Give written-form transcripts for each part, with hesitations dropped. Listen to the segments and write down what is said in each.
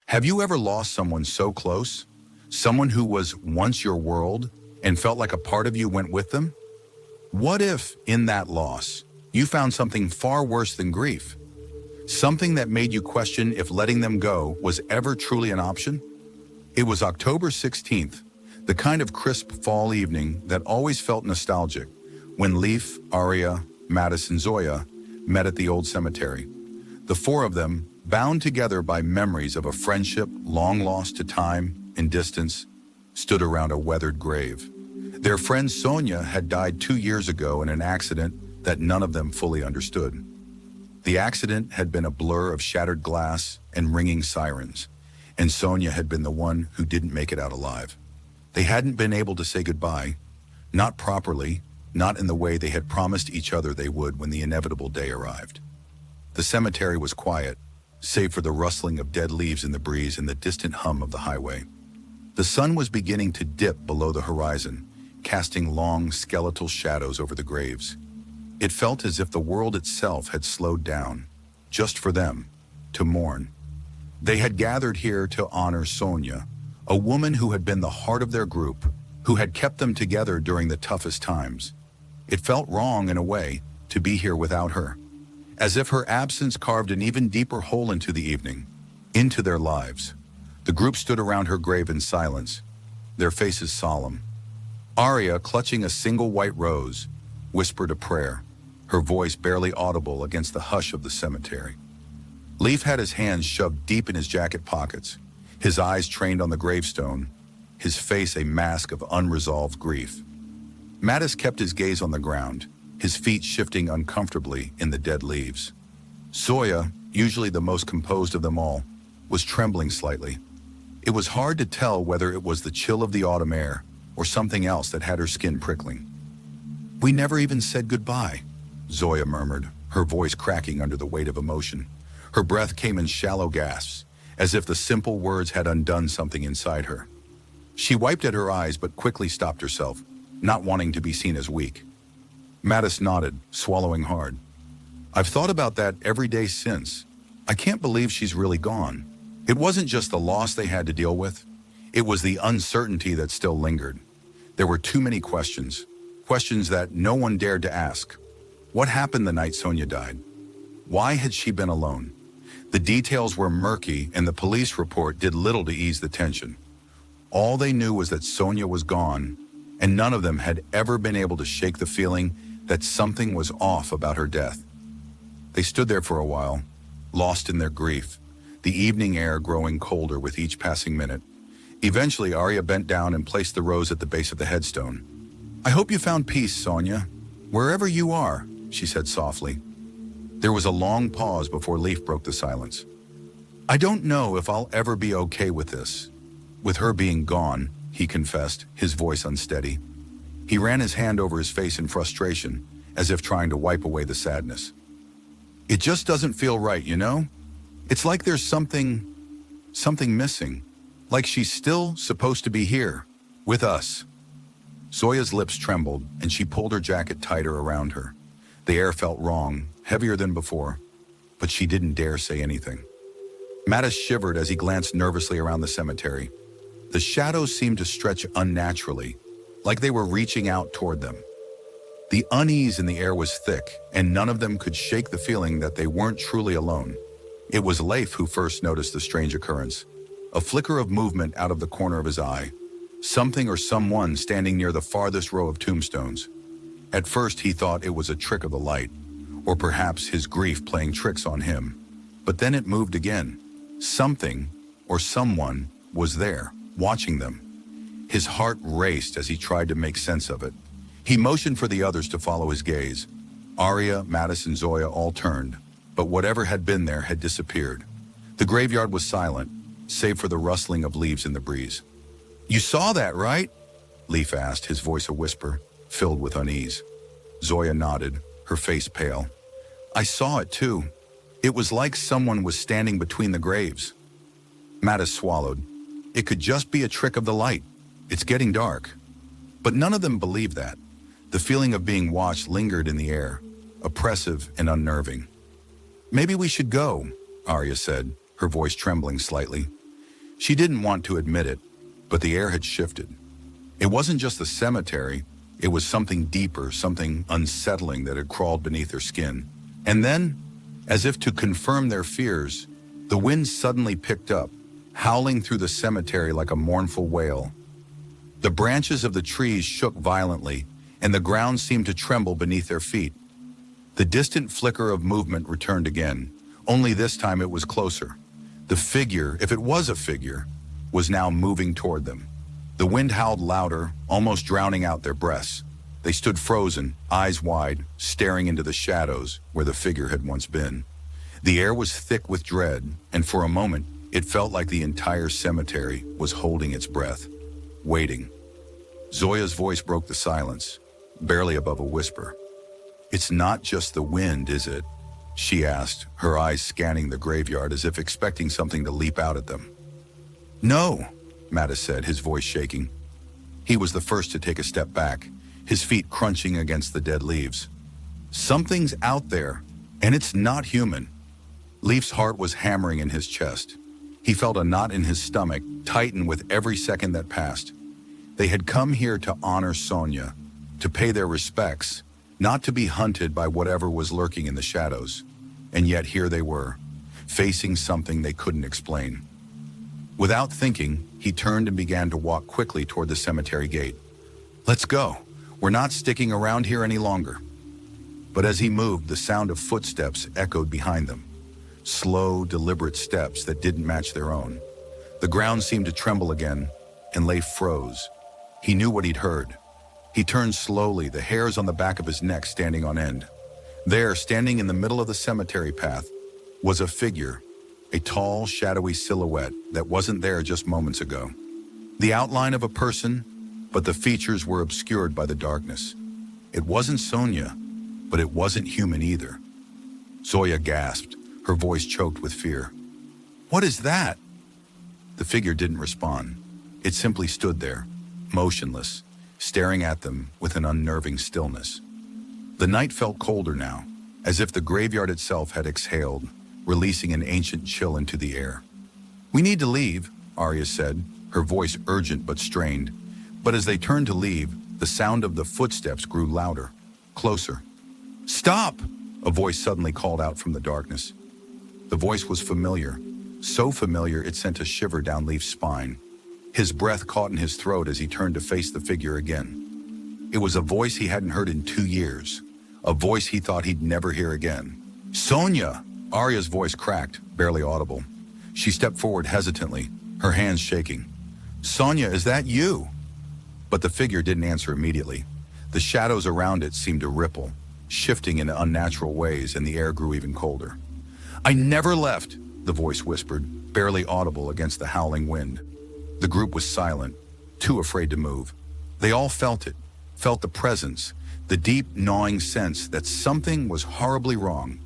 Have you ever lost someone so close? Someone who was once your world and felt like a part of you went with them? What if, in that loss, you found something far worse than grief? Something that made you question if letting them go was ever truly an option? It was October 16th, the kind of crisp fall evening that always felt nostalgic, when Leif, Aria, Mattis, and Zoya met at the old cemetery. The four of them, bound together by memories of a friendship long lost to time and distance, stood around a weathered grave. Their friend Sonia had died 2 years ago in an accident that none of them fully understood. The accident had been a blur of shattered glass and ringing sirens, and Sonia had been the one who didn't make it out alive. They hadn't been able to say goodbye, not properly, not in the way they had promised each other they would when the inevitable day arrived. The cemetery was quiet, save for the rustling of dead leaves in the breeze and the distant hum of the highway. The sun was beginning to dip below the horizon, casting long, skeletal shadows over the graves. It felt as if the world itself had slowed down, just for them, to mourn. They had gathered here to honor Sonia, a woman who had been the heart of their group, who had kept them together during the toughest times. It felt wrong, in a way, to be here without her, as if her absence carved an even deeper hole into the evening, into their lives. The group stood around her grave in silence, their faces solemn. Aria, clutching a single white rose, whispered a prayer, her voice barely audible against the hush of the cemetery. Leif had his hands shoved deep in his jacket pockets, his eyes trained on the gravestone, his face a mask of unresolved grief. Mattis kept his gaze on the ground, his feet shifting uncomfortably in the dead leaves. Zoya, usually the most composed of them all, was trembling slightly. It was hard to tell whether it was the chill of the autumn air or something else that had her skin prickling. "We never even said goodbye," Zoya murmured, her voice cracking under the weight of emotion. Her breath came in shallow gasps, as if the simple words had undone something inside her. She wiped at her eyes but quickly stopped herself, not wanting to be seen as weak. Mattis nodded, swallowing hard. "I've thought about that every day since. I can't believe she's really gone." It wasn't just the loss they had to deal with. It was the uncertainty that still lingered. There were too many questions, questions that no one dared to ask. What happened the night Sonia died? Why had she been alone? The details were murky, and the police report did little to ease the tension. All they knew was that Sonia was gone, and none of them had ever been able to shake the feeling that something was off about her death. They stood there for a while, lost in their grief, the evening air growing colder with each passing minute. Eventually, Aria bent down and placed the rose at the base of the headstone. "I hope you found peace, Sonia, wherever you are," she said softly. There was a long pause before Leif broke the silence. "I don't know if I'll ever be okay with this, with her being gone," he confessed, his voice unsteady. He ran his hand over his face in frustration, as if trying to wipe away the sadness. "It just doesn't feel right, you know? It's like there's something missing, like she's still supposed to be here, with us." Zoya's lips trembled, and she pulled her jacket tighter around her. The air felt wrong, heavier than before, but she didn't dare say anything. Mattis shivered as he glanced nervously around the cemetery. The shadows seemed to stretch unnaturally, like they were reaching out toward them. The unease in the air was thick, and none of them could shake the feeling that they weren't truly alone. It was Leif who first noticed the strange occurrence. A flicker of movement out of the corner of his eye. Something or someone standing near the farthest row of tombstones. At first he thought it was a trick of the light, or perhaps his grief playing tricks on him. But then it moved again. Something, or someone, was there, watching them. His heart raced as he tried to make sense of it. He motioned for the others to follow his gaze. Aria, Mattis, and Zoya all turned, but whatever had been there had disappeared. The graveyard was silent, save for the rustling of leaves in the breeze. "You saw that, right?" Leif asked, his voice a whisper, filled with unease. Zoya nodded, her face pale. "I saw it too. It was like someone was standing between the graves." Mattis swallowed. It could just be a trick of the light. It's getting dark. But none of them believed that. The feeling of being watched lingered in the air, oppressive and unnerving. "Maybe we should go," Aria said, her voice trembling slightly. She didn't want to admit it, but the air had shifted. It wasn't just the cemetery, it was something deeper, something unsettling that had crawled beneath her skin. And then, as if to confirm their fears, the wind suddenly picked up, howling through the cemetery like a mournful wail. The branches of the trees shook violently, and the ground seemed to tremble beneath their feet. The distant flicker of movement returned again, only this time it was closer. The figure, if it was a figure, was now moving toward them. The wind howled louder, almost drowning out their breaths. They stood frozen, eyes wide, staring into the shadows where the figure had once been. The air was thick with dread, and for a moment, it felt like the entire cemetery was holding its breath, waiting. Zoya's voice broke the silence, barely above a whisper. "It's not just the wind, is it?" she asked, her eyes scanning the graveyard as if expecting something to leap out at them. "No," Mattis said, his voice shaking. He was the first to take a step back, his feet crunching against the dead leaves. "Something's out there, and it's not human." Leaf's heart was hammering in his chest. He felt a knot in his stomach tighten with every second that passed. They had come here to honor Sonia, to pay their respects, not to be hunted by whatever was lurking in the shadows. And yet here they were, facing something they couldn't explain. Without thinking, he turned and began to walk quickly toward the cemetery gate. "Let's go. We're not sticking around here any longer." But as he moved, the sound of footsteps echoed behind them. Slow, deliberate steps that didn't match their own. The ground seemed to tremble again, and Leif froze. He knew what he'd heard. He turned slowly, the hairs on the back of his neck standing on end. There, standing in the middle of the cemetery path, was a figure, a tall, shadowy silhouette that wasn't there just moments ago. The outline of a person, but the features were obscured by the darkness. It wasn't Sonia, but it wasn't human either. Zoya gasped, her voice choked with fear. "What is that?" The figure didn't respond. It simply stood there, motionless, staring at them with an unnerving stillness. The night felt colder now, as if the graveyard itself had exhaled, releasing an ancient chill into the air. "We need to leave," Arya said, her voice urgent but strained. But as they turned to leave, the sound of the footsteps grew louder, closer. "Stop!" a voice suddenly called out from the darkness. The voice was familiar, so familiar it sent a shiver down Leif's spine. His breath caught in his throat as he turned to face the figure again. It was a voice he hadn't heard in 2 years, a voice he thought he'd never hear again. "Sonia!" Arya's voice cracked, barely audible. She stepped forward hesitantly, her hands shaking. "Sonia, is that you?" But the figure didn't answer immediately. The shadows around it seemed to ripple, shifting in unnatural ways, and the air grew even colder. "I never left," the voice whispered, barely audible against the howling wind. The group was silent, too afraid to move. They all felt it, felt the presence, the deep, gnawing sense that something was horribly wrong.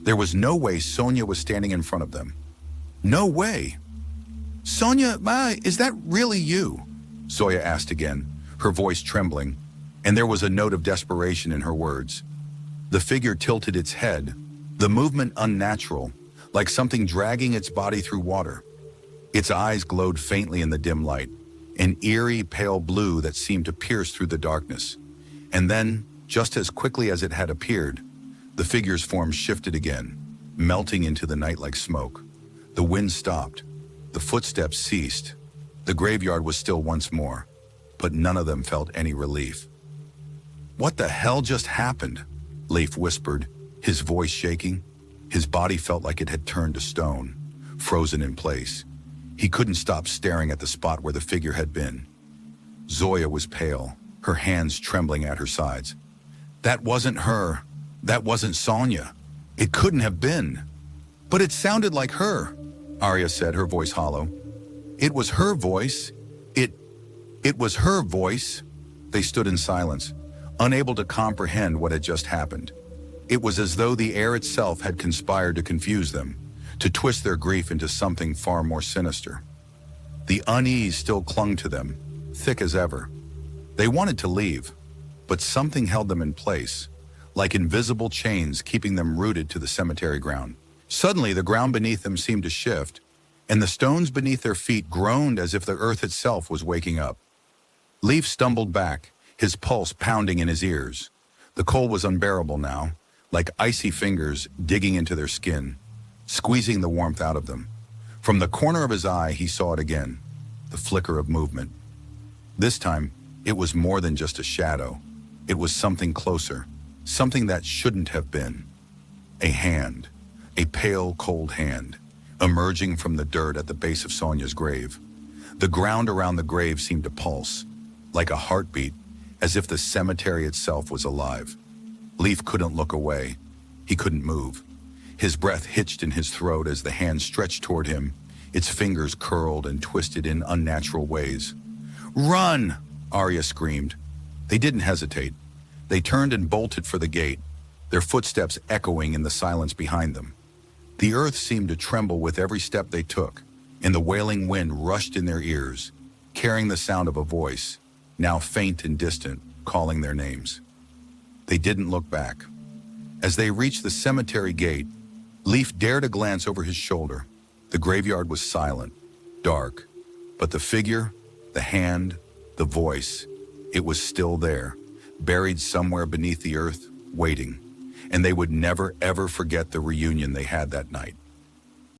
There was no way Sonia was standing in front of them. No way. "Sonia, is that really you?" Zoya asked again, her voice trembling, and there was a note of desperation in her words. The figure tilted its head, the movement unnatural, like something dragging its body through water. Its eyes glowed faintly in the dim light, an eerie pale blue that seemed to pierce through the darkness. And then, just as quickly as it had appeared, the figure's form shifted again, melting into the night like smoke. The wind stopped. The footsteps ceased. The graveyard was still once more, but none of them felt any relief. "What the hell just happened?" Leif whispered, his voice shaking. His body felt like it had turned to stone, frozen in place. He couldn't stop staring at the spot where the figure had been. Zoya was pale, her hands trembling at her sides. "That wasn't her. That wasn't Sonia. It couldn't have been." "But it sounded like her," Arya said, her voice hollow. "It was her voice. It was her voice." They stood in silence, unable to comprehend what had just happened. It was as though the air itself had conspired to confuse them, to twist their grief into something far more sinister. The unease still clung to them, thick as ever. They wanted to leave, but something held them in place, like invisible chains keeping them rooted to the cemetery ground. Suddenly, the ground beneath them seemed to shift, and the stones beneath their feet groaned as if the earth itself was waking up. Leaf stumbled back, his pulse pounding in his ears. The cold was unbearable now, like icy fingers digging into their skin, squeezing the warmth out of them. From the corner of his eye, he saw it again, the flicker of movement. This time, it was more than just a shadow. It was something closer, something that shouldn't have been. A hand, a pale, cold hand, emerging from the dirt at the base of Sonia's grave. The ground around the grave seemed to pulse, like a heartbeat, as if the cemetery itself was alive. Leaf couldn't look away. He couldn't move. His breath hitched in his throat as the hand stretched toward him, its fingers curled and twisted in unnatural ways. "Run!" Arya screamed. They didn't hesitate. They turned and bolted for the gate, their footsteps echoing in the silence behind them. The earth seemed to tremble with every step they took, and the wailing wind rushed in their ears, carrying the sound of a voice, now faint and distant, calling their names. They didn't look back. As they reached the cemetery gate, Leaf dared a glance over his shoulder. The graveyard was silent, dark, but the figure, the hand, the voice, it was still there, buried somewhere beneath the earth, waiting. And they would never, ever forget the reunion they had that night.